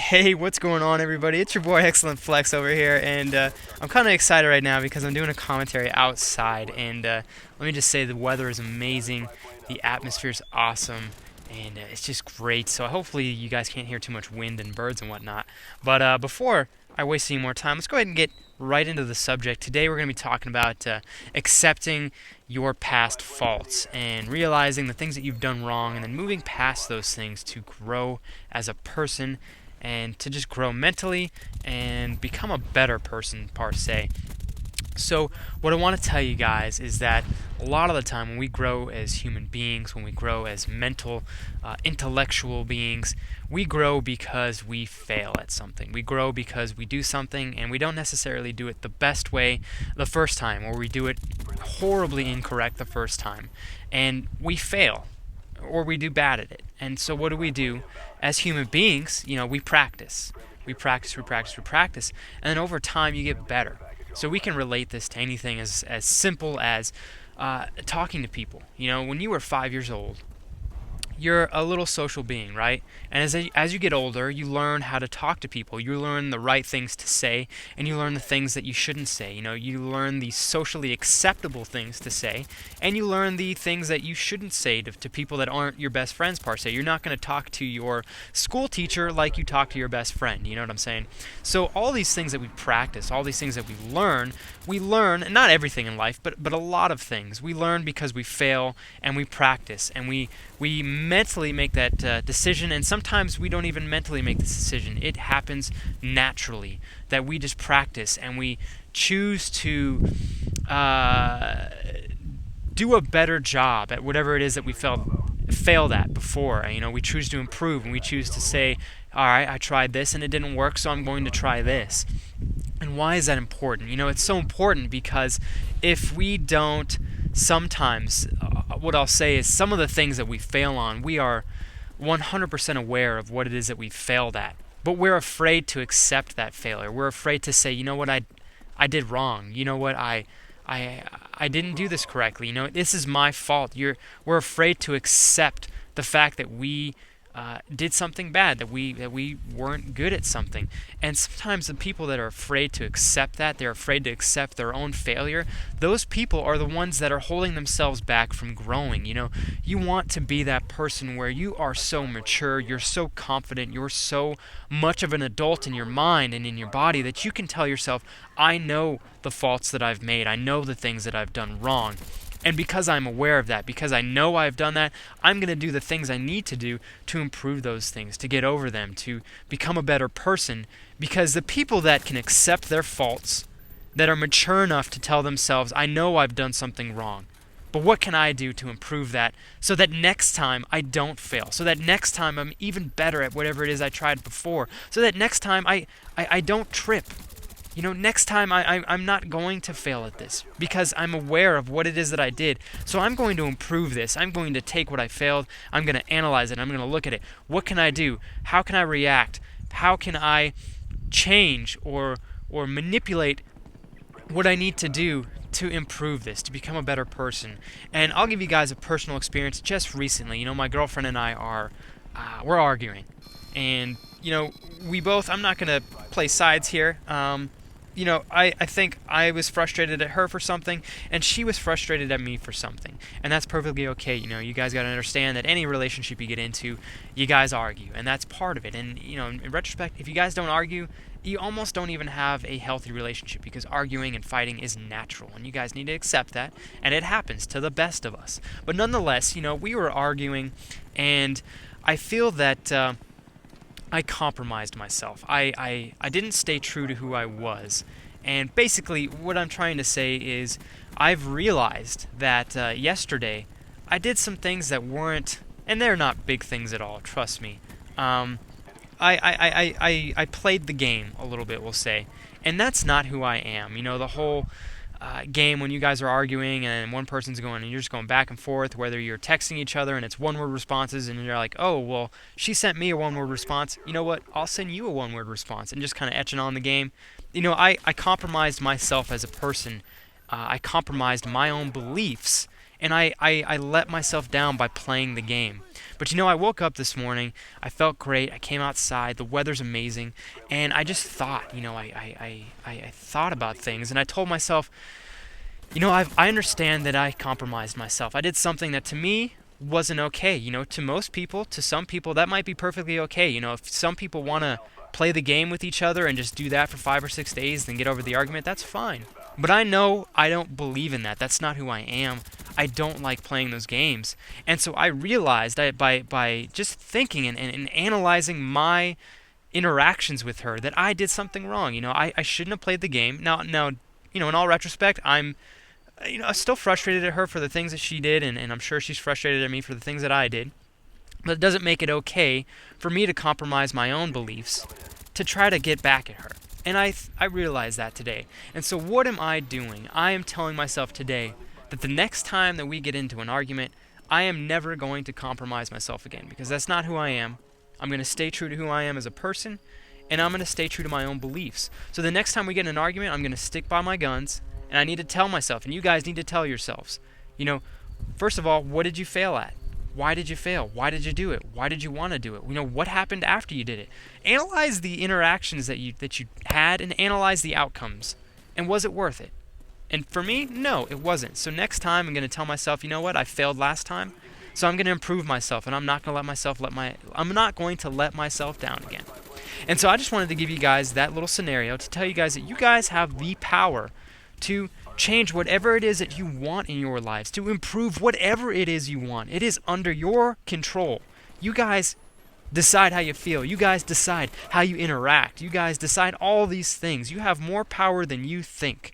Hey, what's going on, everybody? It's your boy XilentFlex over here, and I'm kind of excited right now because I'm doing a commentary outside. And let me just say, the weather is amazing, the atmosphere is awesome, and it's just great. So hopefully, you guys can't hear too much wind and birds and whatnot. But before I waste any more time, let's go ahead and get right into the subject. Today, we're going to be talking about accepting your past faults and realizing the things that you've done wrong, and then moving past those things to grow as a person and to just grow mentally and become a better person per se. So what I want to tell you guys is that a lot of the time when we grow as human beings, when we grow as mental, intellectual beings, we grow because we fail at something. We grow because we do something and we don't necessarily do it the best way the first time, or we do it horribly incorrect the first time, and we fail or we do bad at it. And so what do? As human beings, we practice. We practice, we practice, we practice, and then over time you get better. So we can relate this to anything as simple as talking to people. When you were 5 years old, you're a little social being, right? And as you get older, you learn how to talk to people. You learn the right things to say, and you learn the things that you shouldn't say. You learn the socially acceptable things to say, and you learn the things that you shouldn't say to people that aren't your best friends per se. You're not going to talk to your school teacher like you talk to your best friend. You know what I'm saying? So all these things that we practice, all these things that we learn, not everything in life, but a lot of things. We learn because we fail, and we practice, and we mentally make that decision, and sometimes we don't even mentally make this decision. It happens naturally that we just practice and we choose to do a better job at whatever it is that we failed at before. We choose to improve, and we choose to say, all right, I tried this and it didn't work, so I'm going to try this. And why is that important? It's so important because if we don't sometimes, what I'll say is some of the things that we fail on, we are 100% aware of what it is that we failed at. But we're afraid to accept that failure. We're afraid to say, you know what, I did wrong. You know what, I didn't do this correctly. This is my fault. We're afraid to accept the fact that we did something bad, that we weren't good at something. And sometimes the people that are afraid to accept that, they're afraid to accept their own failure, those people are the ones that are holding themselves back from growing. You want to be that person where you are so mature, you're so confident, you're so much of an adult in your mind and in your body that you can tell yourself, I know the faults that I've made, I know the things that I've done wrong. And because I'm aware of that, because I know I've done that, I'm going to do the things I need to do to improve those things, to get over them, to become a better person. Because the people that can accept their faults, that are mature enough to tell themselves, I know I've done something wrong, but what can I do to improve that so that next time I don't fail, so that next time I'm even better at whatever it is I tried before, so that next time I don't trip. Next time I'm not going to fail at this because I'm aware of what it is that I did. So I'm going to improve this. I'm going to take what I failed. I'm going to analyze it. I'm going to look at it. What can I do? How can I react? How can I change or manipulate what I need to do to improve this, to become a better person? And I'll give you guys a personal experience just recently. My girlfriend and I we're arguing. And, we both, I'm not going to play sides here. I think I was frustrated at her for something, and she was frustrated at me for something. And that's perfectly okay. You guys got to understand that any relationship you get into, you guys argue, and that's part of it. And, in retrospect, if you guys don't argue, you almost don't even have a healthy relationship because arguing and fighting is natural, and you guys need to accept that, and it happens to the best of us. But nonetheless, we were arguing, and I feel that I compromised myself. I didn't stay true to who I was. And basically, what I'm trying to say is I've realized that yesterday I did some things that weren't, and they're not big things at all, trust me. I played the game a little bit, we'll say. And that's not who I am. The whole game when you guys are arguing and one person's going and you're just going back and forth, whether you're texting each other and it's one-word responses and you're like, oh, well, she sent me a one-word response. You know what? I'll send you a one-word response, and just kind of etching on the game. I compromised myself as a person. I compromised my own beliefs, and I let myself down by playing the game. But I woke up this morning, I felt great, I came outside, the weather's amazing, and I just thought, I thought about things, and I told myself, I understand that I compromised myself. I did something that to me wasn't okay. To most people, to some people, that might be perfectly okay. If some people want to play the game with each other and just do that for 5 or 6 days, then get over the argument, that's fine. But I know I don't believe in that. That's not who I am. I don't like playing those games. And so I realized by just thinking and analyzing my interactions with her that I did something wrong. I shouldn't have played the game. Now, in all retrospect, I'm still frustrated at her for the things that she did, and I'm sure she's frustrated at me for the things that I did. But it doesn't make it okay for me to compromise my own beliefs to try to get back at her. And I realize that today. And so what am I doing? I am telling myself today that the next time that we get into an argument, I am never going to compromise myself again, because that's not who I am. I'm going to stay true to who I am as a person, and I'm going to stay true to my own beliefs. So the next time we get in an argument, I'm going to stick by my guns, and I need to tell myself, and you guys need to tell yourselves, first of all, what did you fail at? Why did you fail? Why did you do it? Why did you want to do it? What happened after you did it? Analyze the interactions that you had, and analyze the outcomes. And was it worth it? And for me, no, it wasn't. So next time I'm going to tell myself, I failed last time, so I'm going to improve myself, and I'm not going to let myself down again. And so I just wanted to give you guys that little scenario to tell you guys that you guys have the power to change whatever it is that you want in your lives, to improve whatever it is you want. It is under your control. You guys decide how you feel. You guys decide how you interact. You guys decide all these things. You have more power than you think.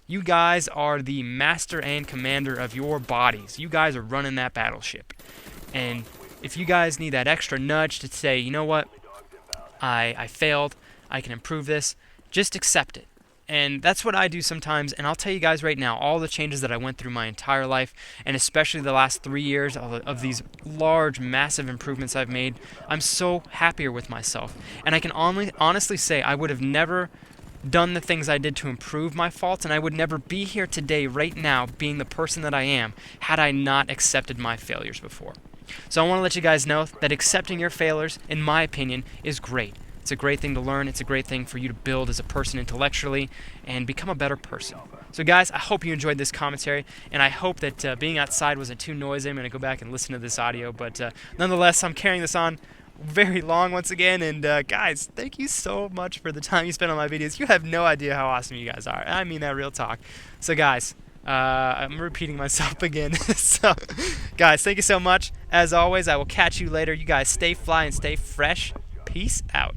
You guys are the master and commander of your bodies. You guys are running that battleship. And if you guys need that extra nudge to say, you know what, I failed, I can improve this, just accept it. And that's what I do sometimes, and I'll tell you guys right now, all the changes that I went through my entire life, and especially the last 3 years of these large, massive improvements I've made, I'm so happier with myself. And I can honestly say I would have never done the things I did to improve my faults, and I would never be here today, right now, being the person that I am, had I not accepted my failures before. So I want to let you guys know that accepting your failures, in my opinion, is great. It's a great thing to learn. It's a great thing for you to build as a person intellectually and become a better person. So guys, I hope you enjoyed this commentary, and I hope that being outside wasn't too noisy. I'm going to go back and listen to this audio, but nonetheless, I'm carrying this on very long once again, and guys, thank you so much for the time you spend on my videos. You have no idea how awesome you guys are. I mean that real talk. So guys, I'm repeating myself again. So guys, thank you so much. As always, I will catch you later. You guys stay fly and stay fresh. Peace out.